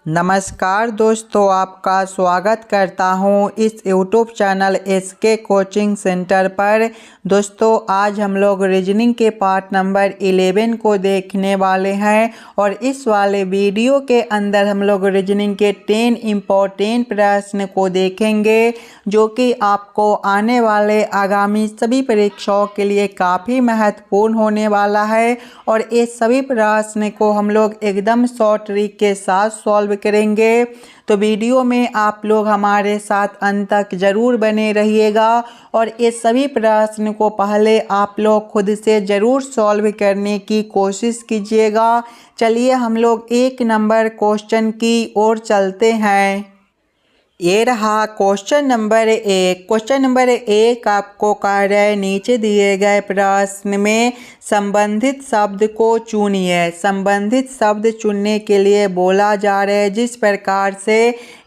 नमस्कार दोस्तों, आपका स्वागत करता हूं इस YouTube channel SK coaching centre पर। दोस्तों, आज हम लोग रीजनिंग के पार्ट नंबर 11 को देखने वाले हैं और इस वाले वीडियो के अंदर हम लोग रीजनिंग के 10 इम्पोर्टेंट प्रश्न को देखेंगे जो कि आपको आने वाले आगामी सभी परीक्षाओं के लिए काफ़ी महत्वपूर्ण होने वाला है। और ये सभी प्रश्न को हम लोग एकदम शॉर्ट ट्रिक के साथ सॉल्व करेंगे। तो वीडियो में आप लोग हमारे साथ अंत तक ज़रूर बने रहिएगा और ये सभी प्रश्न को पहले आप लोग खुद से ज़रूर सॉल्व करने की कोशिश कीजिएगा। चलिए हम लोग 1 नंबर क्वेश्चन की ओर चलते हैं। ये रहा क्वेश्चन नंबर 1। क्वेश्चन नंबर 1 आपको कह रहा है नीचे दिए गए प्रश्न में संबंधित शब्द को चुनिए। संबंधित शब्द चुनने के लिए बोला जा रहा है जिस प्रकार से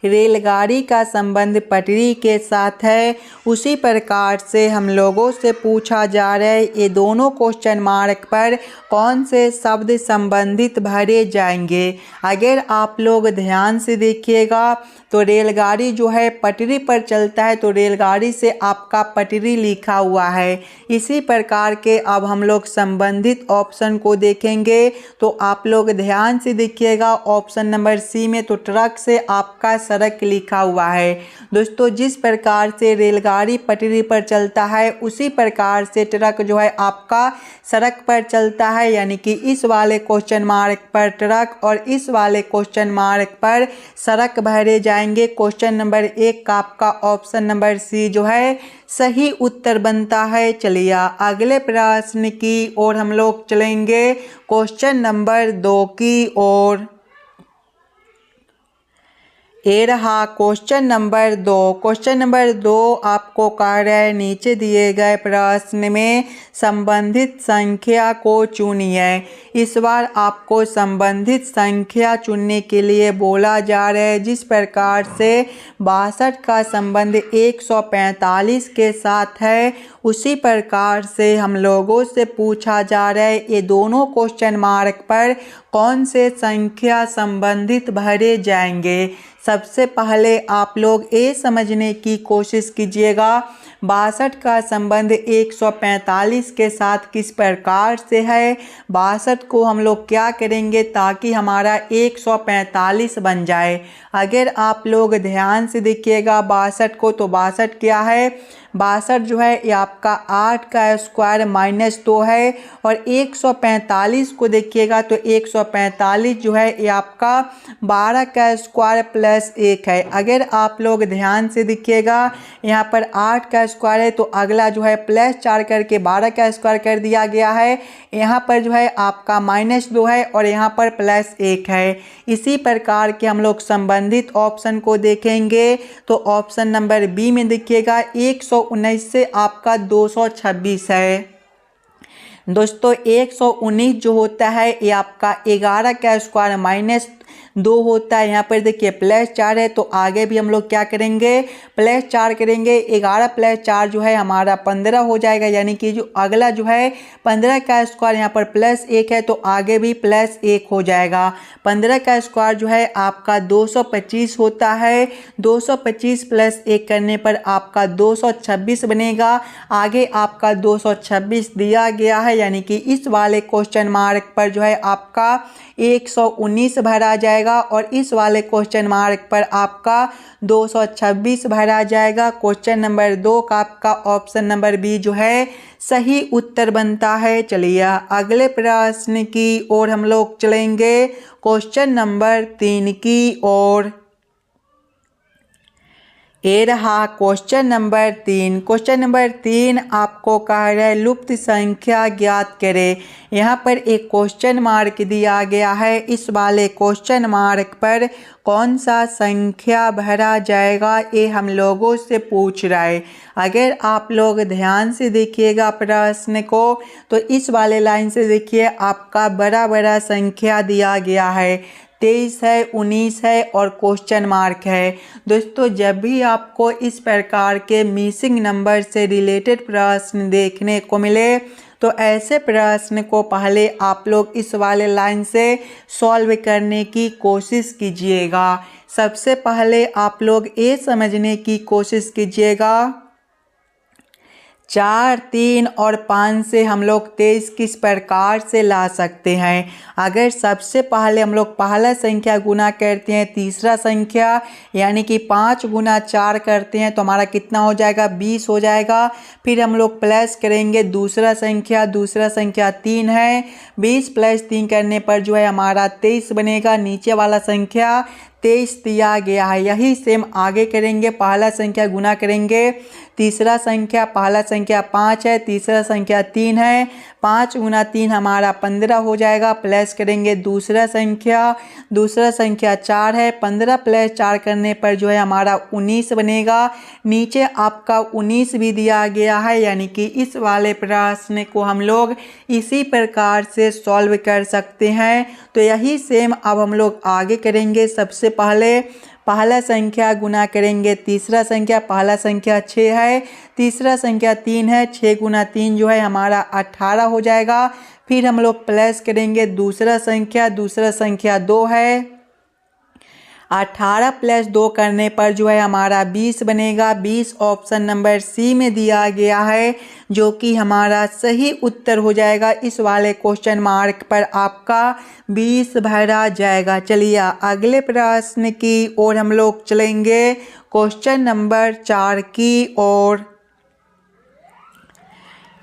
रेलगाड़ी का संबंध पटरी के साथ है उसी प्रकार से हम लोगों से पूछा जा रहा है ये दोनों क्वेश्चन मार्क पर कौन से शब्द संबंधित भरे जाएंगे। अगर आप लोग ध्यान से देखिएगा तो रेलगाड़ी जो है पटरी पर चलता है तो रेलगाड़ी से आपका पटरी लिखा हुआ है। इसी प्रकार के अब हम लोग संबंधित ऑप्शन को देखेंगे तो आप लोग ध्यान से देखिएगा। ऑप्शन नंबर सी में तो ट्रक से आपका सड़क लिखा हुआ है। दोस्तों, जिस प्रकार से रेलगाड़ी पटरी पर चलता है उसी प्रकार से ट्रक जो है आपका सड़क पर चलता है, यानी कि इस वाले क्वेश्चन मार्क पर ट्रक और इस वाले क्वेश्चन मार्क पर सड़क भरे जाएंगे। क्वेश्चन नंबर 1 का आपका ऑप्शन नंबर सी जो है सही उत्तर बनता है। चलिए अगले प्रश्न की ओर हम लोग चलेंगे, क्वेश्चन नंबर 2 की ओर। ये रहा क्वेश्चन नंबर 2। क्वेश्चन नंबर 2 आपको कह रहा है नीचे दिए गए प्रश्न में संबंधित संख्या को चुनिए। इस बार आपको संबंधित संख्या चुनने के लिए बोला जा रहा है जिस प्रकार से 62 का संबंध 145 के साथ है उसी प्रकार से हम लोगों से पूछा जा रहा है ये दोनों क्वेश्चन मार्क पर कौन से संख्या संबंधित भरे जाएंगे। सबसे पहले आप लोग ये समझने की कोशिश कीजिएगा 62 का संबंध 145 के साथ किस प्रकार से है। 62 को हम लोग क्या करेंगे ताकि हमारा 145 बन जाए। अगर आप लोग ध्यान से देखिएगा 62 को तो 62 क्या है, 62 जो है ये आपका 8 का स्क्वायर माइनस 2 है। और 145 को देखिएगा तो 145 जो है ये आपका 12 का स्क्वायर प्लस 1 है। अगर आप लोग ध्यान से देखिएगा यहाँ पर 8 का स्क्वायर है तो अगला जो है प्लस 4 करके 12 का स्क्वायर कर दिया गया है। यहाँ पर जो है आपका माइनस 2 है और यहाँ पर प्लस 1 है। इसी प्रकार के हम लोग संबंधित ऑप्शन को देखेंगे तो ऑप्शन नंबर बी में देखिएगा 119 से आपका 226 है। दोस्तों, 119 जो होता है ये आपका 11 का स्क्वायर माइनस 2 होता है। यहाँ पर देखिए प्लस 4 है तो आगे भी हम लोग क्या करेंगे प्लस 4 करेंगे। 11 प्लस 4 जो है हमारा 15 हो जाएगा, यानी कि जो अगला जो है 15 का स्क्वायर यहाँ पर प्लस 1 है तो आगे भी प्लस 1 हो जाएगा। 15 का स्क्वायर जो है आपका 225 होता है। 225 प्लस 1 करने पर आपका 226 बनेगा। आगे आपका 226 दिया गया है, यानी कि इस वाले क्वेश्चन मार्क पर जो है आपका 119 भरा जाएगा और इस वाले क्वेश्चन मार्क पर आपका 226 भरा जाएगा। क्वेश्चन नंबर 2 का आपका ऑप्शन नंबर बी जो है सही उत्तर बनता है। चलिए अगले प्रश्न की ओर हम लोग चलेंगे, क्वेश्चन नंबर 3 की ओर। ये रहा क्वेश्चन नंबर 3। क्वेश्चन नंबर 3 आपको कह रहा है लुप्त संख्या ज्ञात करें। यहाँ पर एक क्वेश्चन मार्क दिया गया है। इस वाले क्वेश्चन मार्क पर कौन सा संख्या भरा जाएगा ये हम लोगों से पूछ रहा है। अगर आप लोग ध्यान से देखिएगा प्रश्न को तो इस वाले लाइन से देखिए आपका बड़ा बड़ा संख्या दिया गया है। 23 है, 19 है और क्वेश्चन मार्क है। दोस्तों, जब भी आपको इस प्रकार के मिसिंग नंबर से रिलेटेड प्रश्न देखने को मिले तो ऐसे प्रश्न को पहले आप लोग इस वाले लाइन से सॉल्व करने की कोशिश कीजिएगा। सबसे पहले आप लोग ये समझने की कोशिश कीजिएगा 4, 3 और 5 से हम लोग 23 किस प्रकार से ला सकते हैं। अगर सबसे पहले हम लोग पहला संख्या गुना करते हैं तीसरा संख्या यानी कि 5 गुना 4 करते हैं तो हमारा कितना हो जाएगा 20 हो जाएगा। फिर हम लोग प्लस करेंगे दूसरा संख्या 3 है, 20 + 3 करने पर जो है हमारा 23 बनेगा। नीचे वाला संख्या 23 दिया गया है। यही सेम आगे करेंगे, पहला संख्या गुना करेंगे तीसरा संख्या, पहला संख्या 5 है, तीसरा संख्या 3 है, 5 गुना 3 हमारा 15 हो जाएगा। प्लस करेंगे दूसरा संख्या 4 है, 15 + 4 करने पर जो है हमारा 19 बनेगा। नीचे आपका 19 भी दिया गया है, यानी कि इस वाले प्रश्न को हम लोग इसी प्रकार से सॉल्व कर सकते हैं। तो यही सेम अब हम लोग आगे करेंगे। सबसे पहले पहला संख्या गुना करेंगे तीसरा संख्या, पहला संख्या 6 है, तीसरा संख्या 3 है, 6 गुना 3 जो है हमारा 18 हो जाएगा। फिर हम लोग प्लस करेंगे दूसरा संख्या 2 है, 18 + 2 करने पर जो है हमारा 20 बनेगा। 20 ऑप्शन नंबर सी में दिया गया है, जो कि हमारा सही उत्तर हो जाएगा। इस वाले क्वेश्चन मार्क पर आपका 20 भरा जाएगा। चलिए अगले प्रश्न की ओर हम लोग चलेंगे, क्वेश्चन नंबर 4 की ओर।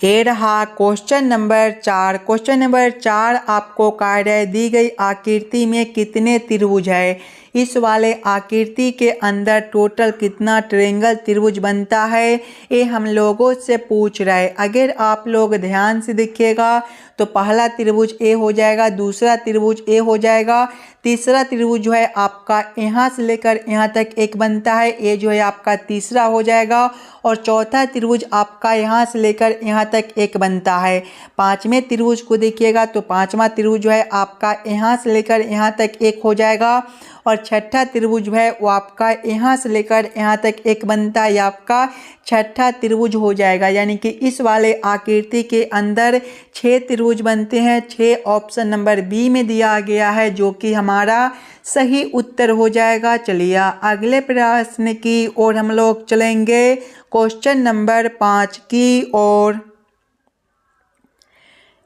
ये रहा क्वेश्चन नंबर 4। क्वेश्चन नंबर 4 आपको कार्य दी गई आकृति में कितने त्रिभुज है। इस वाले आकृति के अंदर टोटल कितना ट्रायंगल त्रिभुज बनता है, ये हम लोगों से पूछ रहा है। अगर आप लोग ध्यान से देखिएगा तो पहला त्रिभुज ए हो जाएगा, दूसरा त्रिभुज ए हो जाएगा, तीसरा त्रिभुज जो है आपका यहाँ से लेकर यहाँ तक एक बनता है, ये जो है आपका तीसरा हो जाएगा। और चौथा त्रिभुज आपका यहाँ से लेकर यहाँ तक एक बनता है। पांचवें त्रिभुज को देखिएगा तो पांचवा त्रिभुज जो है आपका यहाँ से लेकर यहाँ तक एक हो जाएगा। और छठा त्रिभुज है वो आपका यहाँ से लेकर यहाँ तक एक बनता है, आपका छठा त्रिभुज हो जाएगा। यानी कि इस वाले आकृति के अंदर 6 त्रिभुज बनते हैं। 6 ऑप्शन नंबर बी में दिया गया है, जो कि हमारा सही उत्तर हो जाएगा। चलिए अगले प्रश्न की ओर हम लोग चलेंगे, क्वेश्चन नंबर 5 की ओर।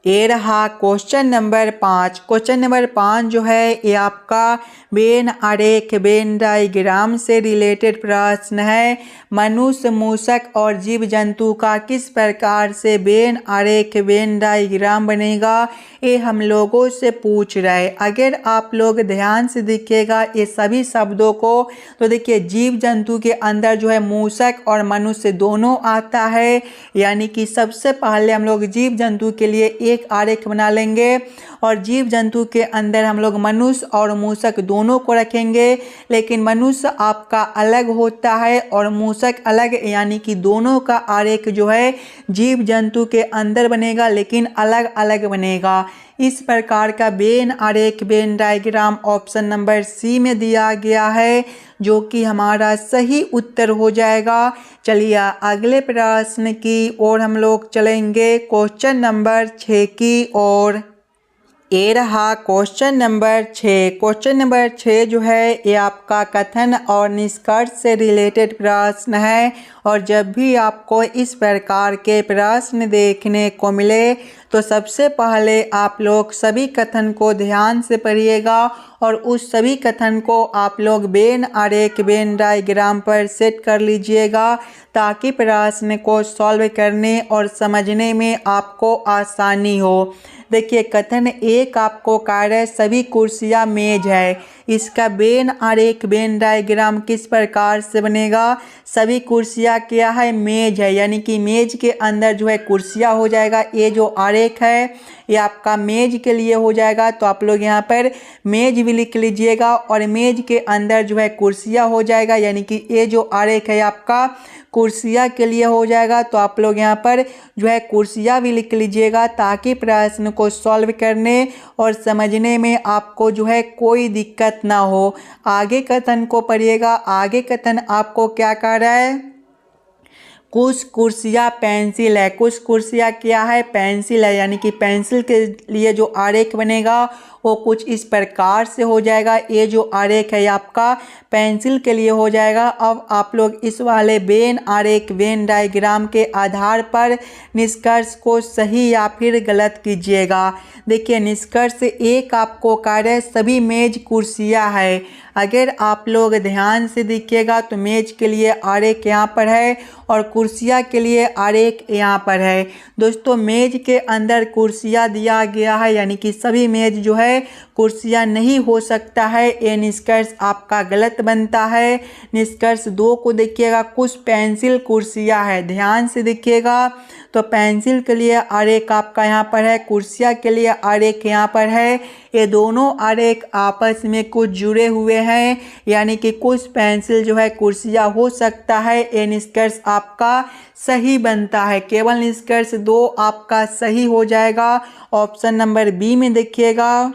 ये रहा क्वेश्चन नंबर 5। क्वेश्चन नंबर 5 जो है ये आपका वेन आरेख वेन डायग्राम से रिलेटेड प्रश्न है। मनुष्य, मूषक और जीव जंतु का किस प्रकार से वेन आरेख वेन डायग्राम बनेगा, ये हम लोगों से पूछ रहे हैं। अगर आप लोग ध्यान से देखिएगा ये सभी शब्दों को, तो देखिए जीव जंतु के अंदर जो है मूषक और मनुष्य दोनों आता है। यानी कि सबसे पहले हम लोग जीव जंतु के लिए एक आरेख बना लेंगे और जीव जंतु के अंदर हम लोग मनुष्य और मूषक दोनों को रखेंगे। लेकिन मनुष्य आपका अलग होता है और मूषक अलग, यानी कि दोनों का आरेख जो है जीव जंतु के अंदर बनेगा लेकिन अलग अलग बनेगा। इस प्रकार का वेन आरेख Venn diagram option number c में दिया गया है, जो कि हमारा सही उत्तर हो जाएगा। चलिए अगले प्रश्न की ओर हम लोग चलेंगे, क्वेश्चन नंबर 6 की ओर। ये रहा क्वेश्चन नंबर 6। क्वेश्चन नंबर 6 जो है ये आपका कथन और निष्कर्ष से रिलेटेड प्रश्न है। और जब भी आपको इस प्रकार के प्रश्न देखने को मिले तो सबसे पहले आप लोग सभी कथन को ध्यान से पढ़िएगा और उस सभी कथन को आप लोग वेन आरेख वेन डायग्राम पर सेट कर लीजिएगा, ताकि प्रश्न को सॉल्व करने और समझने में आपको आसानी हो। देखिए कथन एक आपको कार्य सभी कुर्सियां मेज है। इसका वेन आरेख वेन डायग्राम किस प्रकार से बनेगा, सभी कुर्सियां क्या है मेज है, यानी कि मेज के अंदर जो है कुर्सियां हो जाएगा। ये जो आरेख है ये आपका मेज के लिए हो जाएगा, तो आप लोग यहाँ पर मेज भी लिख लीजिएगा और मेज के अंदर जो है कुर्सियां हो जाएगा। यानी कि ये जो आरेख है आपका कुर्सियां के लिए हो जाएगा, तो आप लोग यहाँ पर जो है कुर्सियां भी लिख लीजिएगा, ताकि प्रश्न को सॉल्व करने और समझने में आपको जो है कोई दिक्कत ना हो। आगे कथन को पढ़िएगा। आगे कथन आपको क्या कह रहा है, कुछ कुर्सियाँ पेंसिल है। कुछ कुर्सियाँ क्या है? पेंसिल है। यानी कि पेंसिल के लिए जो आरेख बनेगा वो कुछ इस प्रकार से हो जाएगा। ये जो आरेख है आपका पेंसिल के लिए हो जाएगा। अब आप लोग इस वाले वेन आरेख वेन डायग्राम के आधार पर निष्कर्ष को सही या फिर गलत कीजिएगा। देखिए निष्कर्ष एक आपको कार्य सभी मेज कुर्सियाँ है। अगर आप लोग ध्यान से देखिएगा तो मेज के लिए आरेख यहाँ पर है और कुर्सियाँ के लिए आरेख यहाँ पर है। दोस्तों मेज के अंदर कुर्सियाँ दिया गया है यानी कि सभी मेज जो है कुर्सियाँ नहीं हो सकता है। ये निष्कर्ष आपका गलत बनता है। निष्कर्ष 2 को देखिएगा, कुछ पेंसिल कुर्सियाँ है। ध्यान से देखिएगा तो पेंसिल के लिए आरेख आपका यहाँ पर है, कुर्सियाँ के लिए आरेख यहाँ पर है। ये दोनों आरेख आपस में कुछ जुड़े हुए हैं यानी कि कुछ पेंसिल जो है कुर्सियाँ हो सकता है। ये निष्कर्ष आपका सही बनता है। केवल निष्कर्ष 2 आपका सही हो जाएगा। ऑप्शन नंबर बी में देखिएगा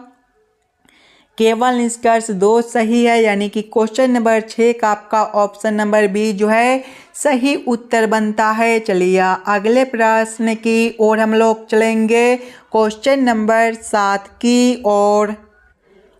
केवल निष्कर्ष 2 सही है यानी कि क्वेश्चन नंबर 6 का आपका ऑप्शन नंबर बी जो है सही उत्तर बनता है। चलिए अगले प्रश्न की ओर हम लोग चलेंगे, क्वेश्चन नंबर 7 की ओर।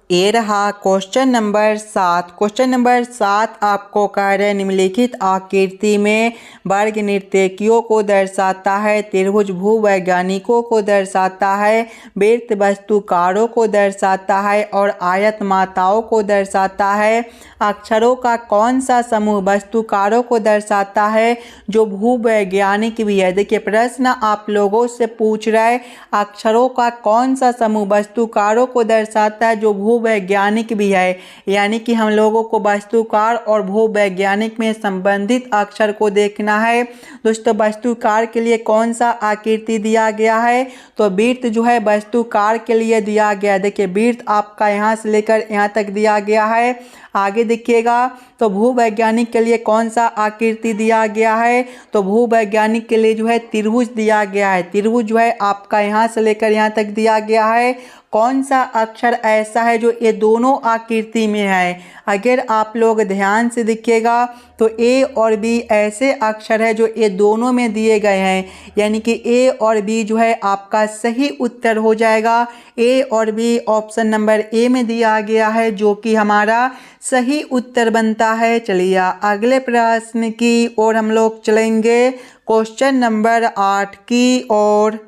ये रहा क्वेश्चन नंबर 7। क्वेश्चन नंबर 7 आपको कार्य निम्नलिखित आकृति में वर्ग नृत्यकियों को दर्शाता है, त्रिभुज भूवैज्ञानिकों को दर्शाता है, वृत्त वस्तुकारों को दर्शाता है और आयत माताओं को दर्शाता है। अक्षरों का कौन सा समूह वस्तुकारों को दर्शाता है जो भूवैज्ञानिक भी है? देखिए प्रश्न आप लोगों से पूछ रहा है अक्षरों का कौन सा समूह वस्तुकारों को दर्शाता है जो भूवैज्ञानिक भी है। यानी कि हम लोगों को वस्तुकार और भूवैज्ञानिक में संबंधित अक्षर को देखना है। दोस्तों वस्तुकार के लिए कौन सा आकृति दिया गया है? तो वृत्त जो है वस्तुकार के लिए दिया गया है। देखिए वृत्त आपका यहाँ से लेकर यहाँ तक दिया गया है। आगे देखिएगा तो भूवैज्ञानिक के लिए कौन सा आकृति दिया गया है? तो भूवैज्ञानिक के लिए जो है त्रिभुज दिया गया है। त्रिभुज जो है आपका यहाँ से लेकर यहाँ तक दिया गया है। कौन सा अक्षर ऐसा है जो ये दोनों आकृति में है? अगर आप लोग ध्यान से देखिएगा तो ए और बी ऐसे अक्षर है जो ये दोनों में दिए गए हैं यानी कि ए और बी जो है आपका सही उत्तर हो जाएगा। ए और बी ऑप्शन नंबर ए में दिया गया है जो कि हमारा सही उत्तर बनता है। चलिए अगले प्रश्न की ओर हम लोग चलेंगे, क्वेश्चन नंबर 8 की ओर।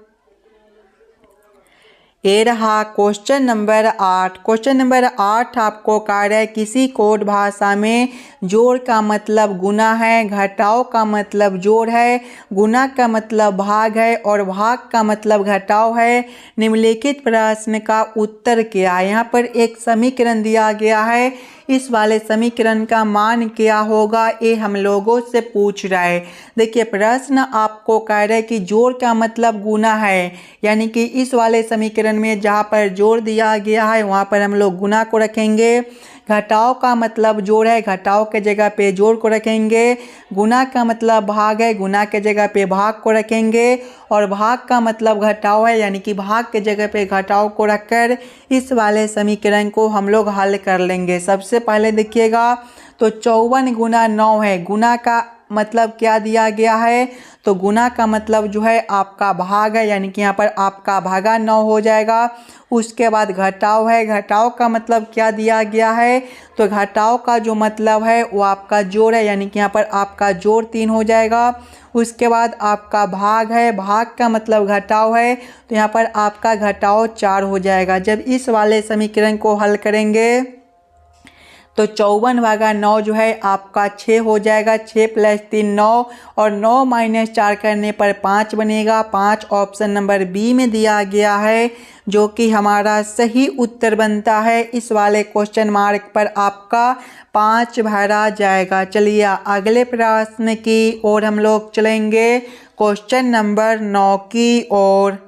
ये रहा क्वेश्चन नंबर 8। क्वेश्चन नंबर 8 आपको कार्य किसी कोड भाषा में जोड़ का मतलब गुना है, घटाव का मतलब जोड़ है, गुना का मतलब भाग है और भाग का मतलब घटाव है। निम्नलिखित प्रश्न का उत्तर क्या है? यहाँ पर एक समीकरण दिया गया है, इस वाले समीकरण का मान क्या होगा ये हम लोगों से पूछ रहा है। देखिए प्रश्न आपको कह रहा है कि जोड़ का मतलब गुना है यानी कि इस वाले समीकरण में जहाँ पर जोड़ दिया गया है वहाँ पर हम लोग गुना को रखेंगे। घटाव का मतलब जोड़ है, घटाव के जगह पे जोड़ को रखेंगे। गुना का मतलब भाग है, गुना के जगह पे भाग को रखेंगे और भाग का मतलब घटाव है यानी कि भाग के जगह पे घटाव को रखकर इस वाले समीकरण को हम लोग हल कर लेंगे। सबसे पहले देखिएगा तो 54 गुना 9 है। गुना का मतलब क्या दिया गया है? तो गुना का मतलब जो है आपका भाग है यानी कि यहाँ पर आपका भागा 9 हो जाएगा। उसके बाद घटाव है, घटाव का मतलब क्या दिया गया है? तो घटाव का जो मतलब है वो आपका जोड़ है यानी कि यहाँ पर आपका जोड़ 3 हो जाएगा। उसके बाद आपका भाग है, भाग का मतलब घटाव है तो यहाँ पर आपका घटाव 4 हो जाएगा। जब इस वाले समीकरण को हल करेंगे तो 54 भागा 9 जो है आपका 6 हो जाएगा। 6 + 3 9 और 9 - 4 करने पर 5 बनेगा। 5 ऑप्शन नंबर बी में दिया गया है जो कि हमारा सही उत्तर बनता है। इस वाले क्वेश्चन मार्क पर आपका 5 भरा जाएगा। चलिए अगले प्रश्न की ओर हम लोग चलेंगे, क्वेश्चन नंबर 9 की ओर।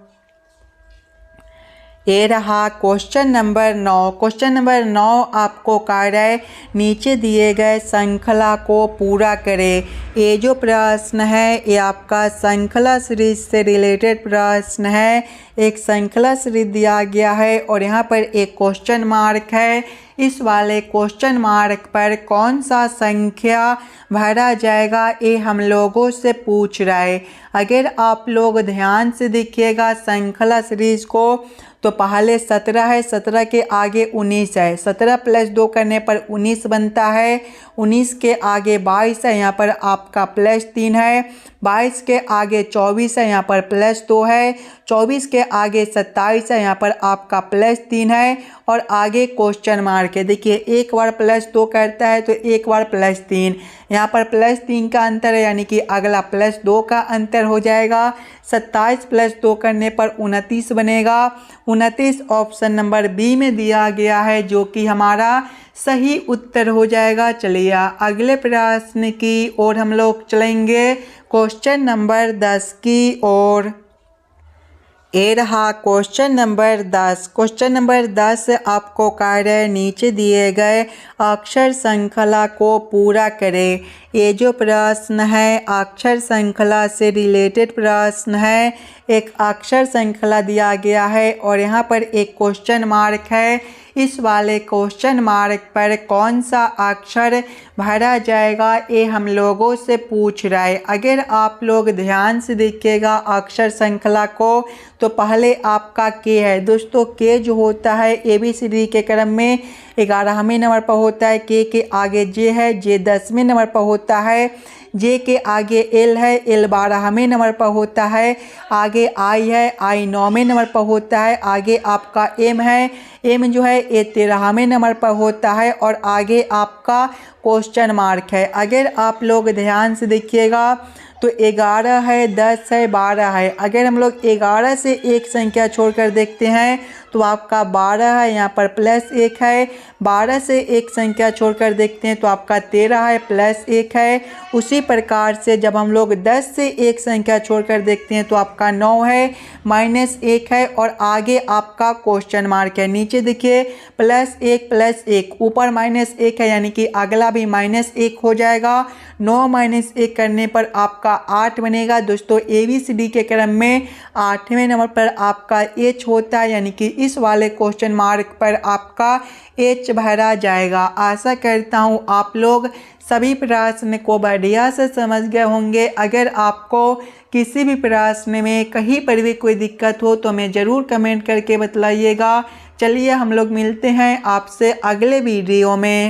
ये रहा क्वेश्चन नंबर 9। क्वेश्चन नंबर 9 आपको कार्य नीचे दिए गए श्रृंखला को पूरा करें। ये जो प्रश्न है ये आपका श्रृंखला सीरीज से रिलेटेड प्रश्न है। एक श्रृंखला सीरीज दिया गया है और यहाँ पर एक क्वेश्चन मार्क है। इस वाले क्वेश्चन मार्क पर कौन सा संख्या भरा जाएगा ये हम लोगों से पूछ रहा है। अगर आप लोग ध्यान से देखिएगा श्रृंखला सीरीज को तो पहले 17 है, 17 के आगे 19 है, 17 + 2 करने पर 19 बनता है, 19 के आगे 22 है, यहाँ पर आपका +3 है, 22 के आगे 24 है, यहाँ पर +2 है, 24 के आगे 27 है, यहाँ पर आपका +3 है और आगे क्वेश्चन मार्क है। देखिए एक बार +2 करता है तो एक बार +3, यहाँ पर +3 का अंतर है यानी कि अगला +2 का अंतर हो जाएगा। 27 + 2 करने पर 29 बनेगा। 29 ऑप्शन नंबर बी में दिया गया है जो कि हमारा सही उत्तर हो जाएगा। चलिए अगले प्रश्न की ओर हम लोग चलेंगे, क्वेश्चन नंबर 10 की ओर। ये रहा क्वेश्चन नंबर 10। क्वेश्चन नंबर 10 आपको कार्य नीचे दिए गए अक्षर श्रृंखला को पूरा करें। ये जो प्रश्न है अक्षर श्रृंखला से रिलेटेड प्रश्न है। एक अक्षर श्रृंखला दिया गया है और यहाँ पर एक क्वेश्चन मार्क है। इस वाले क्वेश्चन मार्क पर कौन सा अक्षर भरा जाएगा ये हम लोगों से पूछ रहा है। अगर आप लोग ध्यान से देखिएगा अक्षर श्रृंखला को तो पहले आपका के है। दोस्तों के जो होता है ABCD के क्रम में 11वें नंबर पर होता है, के आगे जे है, जे 10वें नंबर पर होता है, जे के आगे एल है, एल 12वें नंबर पर होता है, आगे आई है, आई 9वें नंबर पर होता है, आगे आपका एम है, एम जो है ये 13वें नंबर पर होता है और आगे आपका क्वेश्चन मार्क है। अगर आप लोग ध्यान से देखिएगा तो 11 है, 10 है, 12 है। अगर हम लोग 11 से एक संख्या छोड़कर देखते हैं तो आपका 12 है, यहाँ पर +1 है। 12 से एक संख्या छोड़कर देखते हैं तो आपका 13 है, +1 है। उसी प्रकार से जब हम लोग 10 से एक संख्या छोड़कर देखते हैं तो आपका 9 है, -1 है और आगे आपका क्वेश्चन मार्क है। नीचे देखिए +1 +1, ऊपर -1 है यानी कि अगला भी -1 हो जाएगा। 9 - 1 करने पर आपका 8 बनेगा। दोस्तों ABCD के क्रम में 8वें नंबर पर आपका H होता है यानी कि इस वाले क्वेश्चन मार्क पर आपका H भरा जाएगा। आशा करता हूँ आप लोग सभी प्रश्न को बढ़िया से समझ गए होंगे। अगर आपको किसी भी प्रश्न में कहीं पर भी कोई दिक्कत हो तो हमें ज़रूर कमेंट करके बतलाइएगा। चलिए हम लोग मिलते हैं आपसे अगले वीडियो में।